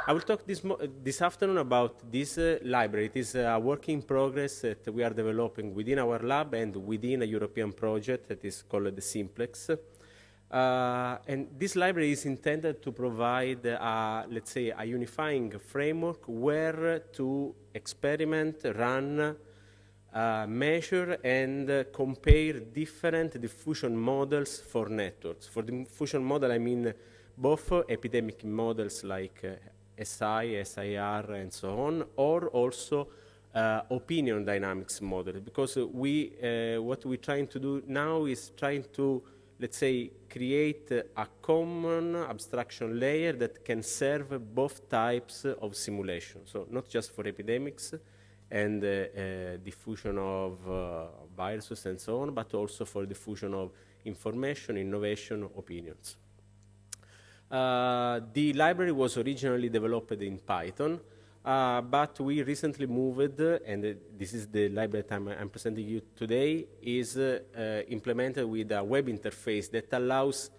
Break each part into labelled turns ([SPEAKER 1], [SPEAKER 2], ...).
[SPEAKER 1] I will talk this afternoon about this library. It is a work in progress that we are developing within our lab and within a European project that is called the Simplex. And this library is intended to provide, let's say, a unifying framework where to experiment, run, measure, and compare different diffusion models for networks. For diffusion model, I mean both epidemic models like SI, SIR, and so on, or also opinion dynamics model, because what we're trying to do now is trying to, let's say, create a common abstraction layer that can serve both types of simulation. So not just for epidemics and diffusion of viruses and so on, but also for diffusion of information, innovation, opinions. The library was originally developed in Python, but we recently moved, and this is the library that I'm presenting you today, is implemented with a web interface that allows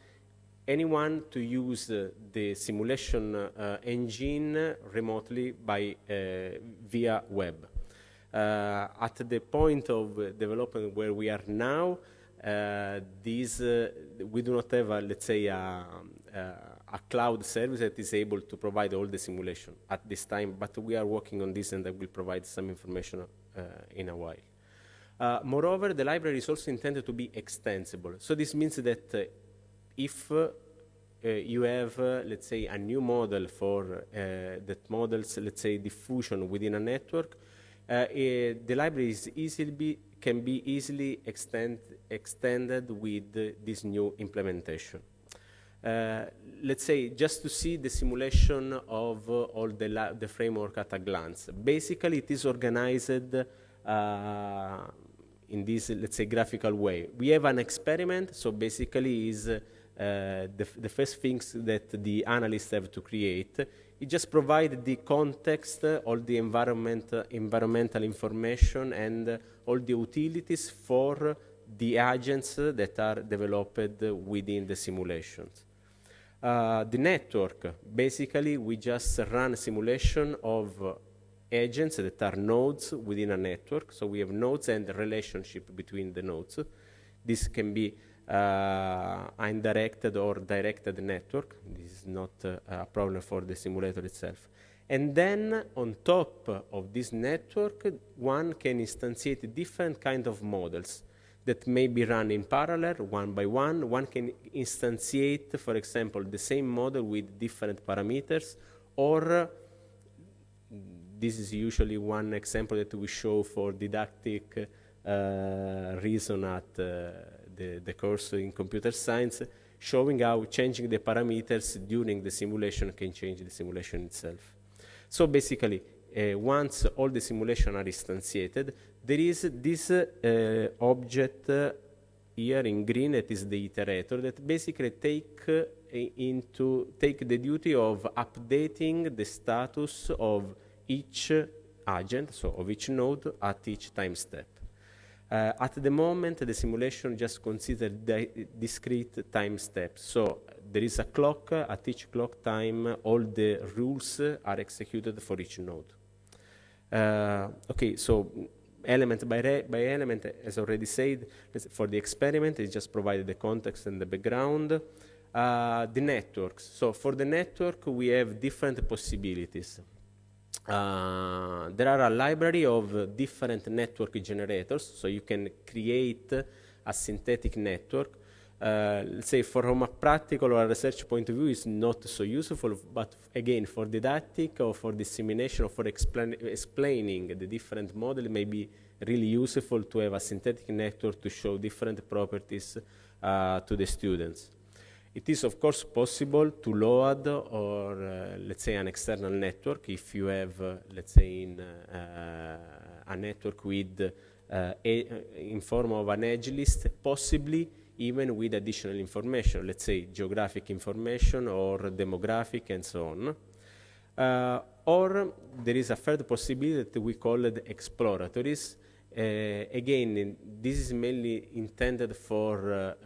[SPEAKER 1] anyone to use the simulation engine remotely via web. At the point of development where we are now, we do not have, let's say, a cloud service that is able to provide all the simulation at this time, but we are working on this, and I will provide some information in a while. Moreover, the library is also intended to be extensible. So this means that if you have, let's say, a new model for that models, let's say, diffusion within a network, the library can be easily extended with this new implementation. Let's say, just to see the simulation of all the framework at a glance. Basically, it is organized in this, let's say, graphical way. We have an experiment, so basically is the first things that the analysts have to create. It just provides the context, all the environmental information, and all the utilities for the agents that are developed within the simulations. The network, basically, we just run a simulation of agents that are nodes within a network. So we have nodes and the relationship between the nodes. This can be undirected or directed network. This is not a problem for the simulator itself. And then on top of this network, one can instantiate different kind of models that may be run in parallel, one by one. One can instantiate, for example, the same model with different parameters, or this is usually one example that we show for didactic reason at the course in computer science, showing how changing the parameters during the simulation can change the simulation itself. So basically, once all the simulation are instantiated, there is this object here in green that is the iterator that basically take the duty of updating the status of each agent, so of each node at each time step. At the moment, the simulation just considers discrete time steps. So there is a clock. At each clock time, all the rules are executed for each node. Okay, so element by element, as already said, for the experiment, it just provided the context and the background. The networks. So for the network, we have different possibilities. There are a library of different network generators, so you can create a synthetic network. Let's say from a practical or a research point of view, it's not so useful, but again, for didactic or for dissemination or for explaining the different models, it may be really useful to have a synthetic network to show different properties to the students. It is, of course, possible to load or, let's say, an external network if you have, let's say, a network with in form of an edge list, possibly even with additional information, let's say geographic information or demographic and so on. Or there is a third possibility that we call it exploratories. Again, this is mainly intended for,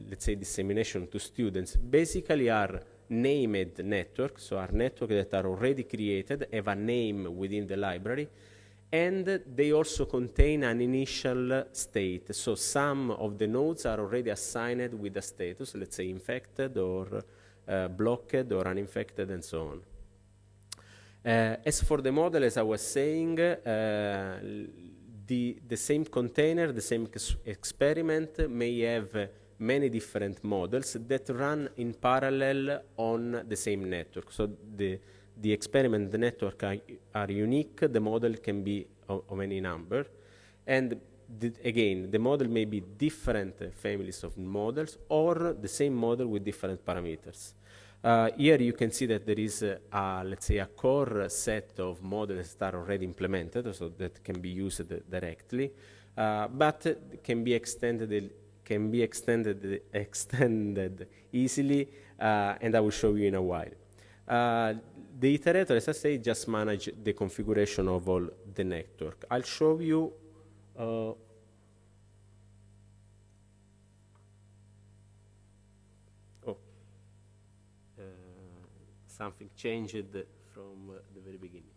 [SPEAKER 1] let's say, dissemination to students. Basically are named networks, so are networks that are already created, have a name within the library, and they also contain an initial state. So some of the nodes are already assigned with a status, let's say infected or blocked or uninfected and so on. As for the model, as I was saying, the same container, the same experiment may have many different models that run in parallel on the same network. So the experiment, the network are unique, the model can be of any number. And again, the model may be different families of models or the same model with different parameters. Here you can see that there is, let's say, a core set of models that are already implemented, so that can be used directly, but can be extended easily, and I will show you in a while. The iterator, as I say, just manage the configuration of all the network. I'll show you something changed from the very beginning.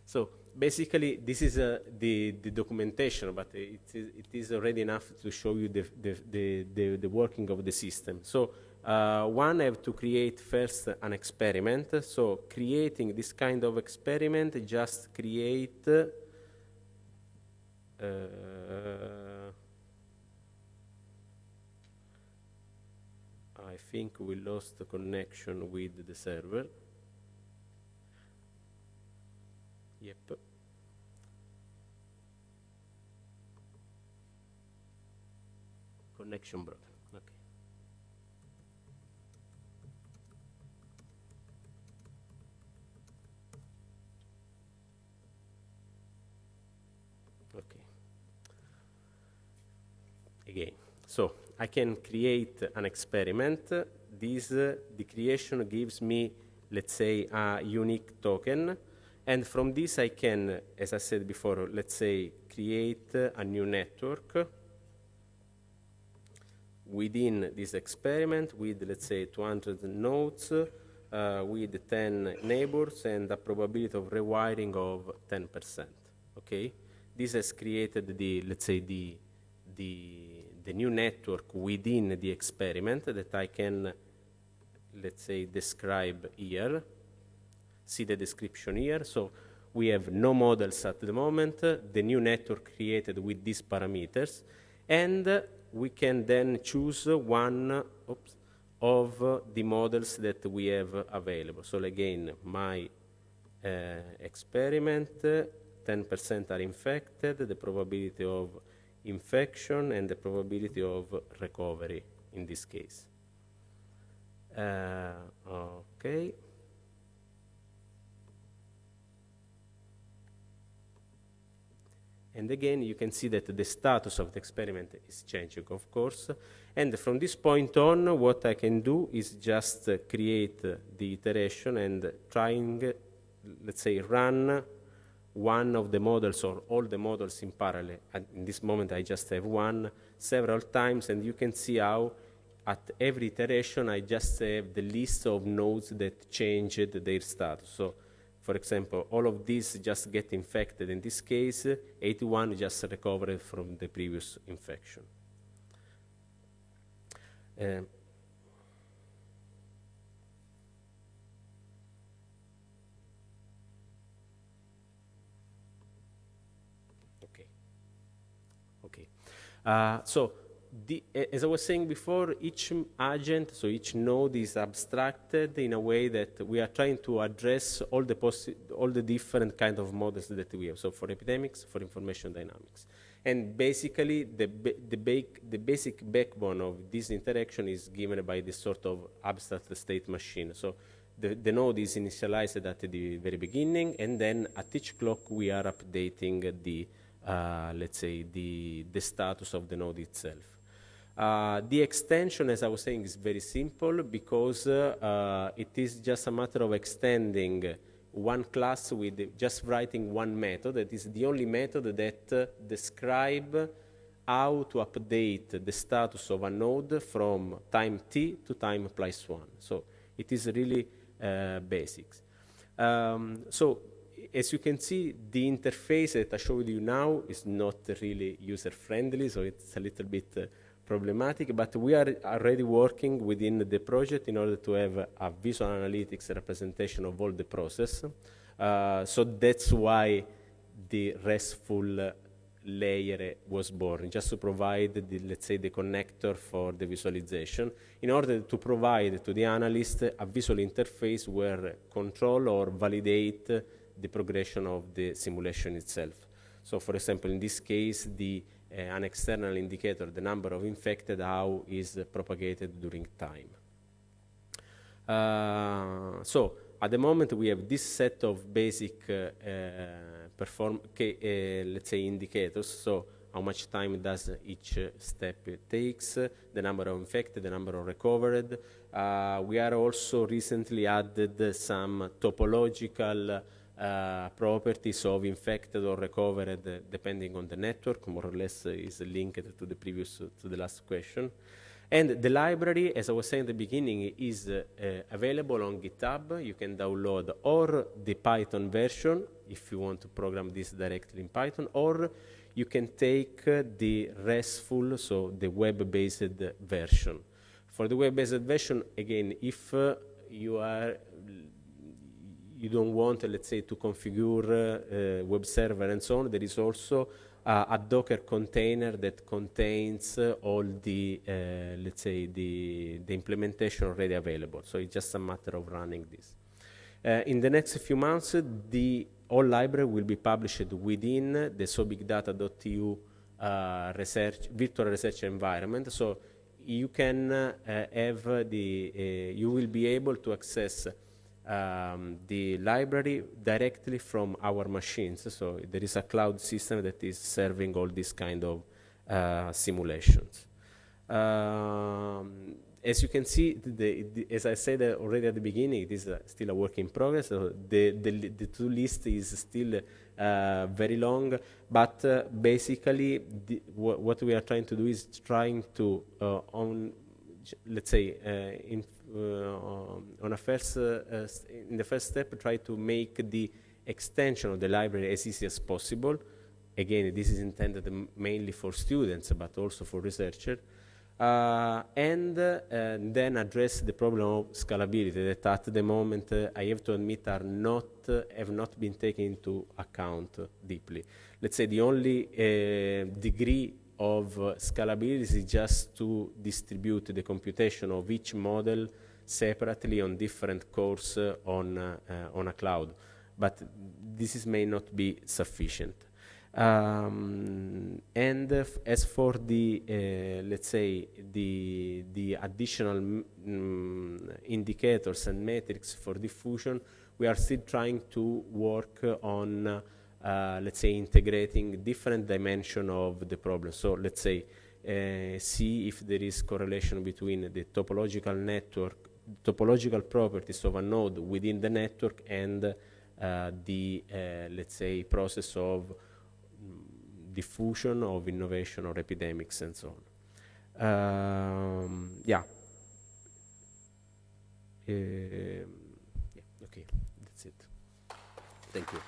[SPEAKER 1] So basically, this is the documentation, but it is already enough to show you the working of the system. So one have to create first an experiment. So creating this kind of experiment, just create I think we lost the connection with the server. Yep. Connection broken. Okay. Okay. Again. So I can create an experiment. The creation gives me, let's say, a unique token. And from this I can, as I said before, let's say, create a new network within this experiment with, let's say, 200 nodes, with 10 neighbors and a probability of rewiring of 10%. Okay? This has created the, let's say, the new network within the experiment that I can, let's say, describe here. See the description here. So we have no models at the moment, the new network created with these parameters, and we can then choose one of the models that we have available. So again, my experiment, 10% are infected, the probability of infection and the probability of recovery in this case. Okay. And again, you can see that the status of the experiment is changing, of course. And from this point on, what I can do is just create the iteration and trying, let's say, run one of the models or all the models in parallel. And in this moment, I just have one several times, and you can see how at every iteration, I just have the list of nodes that changed their status. So, for example, all of these just get infected. In this case, 81 just recovered from the previous infection. Okay. So, as I was saying before, each agent, so each node is abstracted in a way that we are trying to address all the different kind of models that we have. So for epidemics, for information dynamics. And basically, the basic backbone of this interaction is given by this sort of abstract state machine. So the node is initialized at the very beginning, and then at each clock we are updating the, let's say, the status of the node itself. The extension, as I was saying, is very simple because it is just a matter of extending one class with just writing one method. That is the only method that describe how to update the status of a node from time t to time +1. So it is really basics. So as you can see, the interface that I showed you now is not really user-friendly, so it's a little bit problematic, but we are already working within the project in order to have a visual analytics representation of all the process. So that's why the RESTful layer was born, just to provide, let's say, the connector for the visualization, in order to provide to the analyst a visual interface where control or validate the progression of the simulation itself. So, for example, in this case, an external indicator, the number of infected, how is propagated during time. So, at the moment, we have this set of basic let's say, indicators. So, how much time does each step takes, the number of infected, the number of recovered. We are also recently added some topological properties of infected or recovered depending on the network, more or less is linked to the last question. And the library, as I was saying at the beginning, is available on GitHub. You can download or the Python version if you want to program this directly in Python, or you can take the RESTful, so the web-based version. For the web-based version, again, if you don't want, let's say, to configure web server and so on, there is also a Docker container that contains all the, let's say, the implementation already available. So it's just a matter of running this. In the next few months, the whole library will be published within the sobigdata.eu virtual research environment. So you can you will be able to access the library directly from our machines. So there is a cloud system that is serving all these kind of simulations. As you can see, as I said already at the beginning, it is still a work in progress. So the to-do list is still very long, but basically what we are trying to do is trying to, let's say, in the first step, try to make the extension of the library as easy as possible. Again, this is intended mainly for students, but also for researchers. And then address the problem of scalability that at the moment, I have to admit, have not been taken into account deeply. Let's say the only degree of scalability is just to distribute the computation of each model separately on different cores on a cloud. But this may not be sufficient. And as for the, let's say, the additional indicators and metrics for diffusion, we are still trying to work on, let's say, integrating different dimensions of the problem. So let's say, see if there is correlation between the topological properties of a node within the network and the, let's say, process of diffusion of innovation or epidemics and so on. Yeah. Yeah, okay, that's it. Thank you.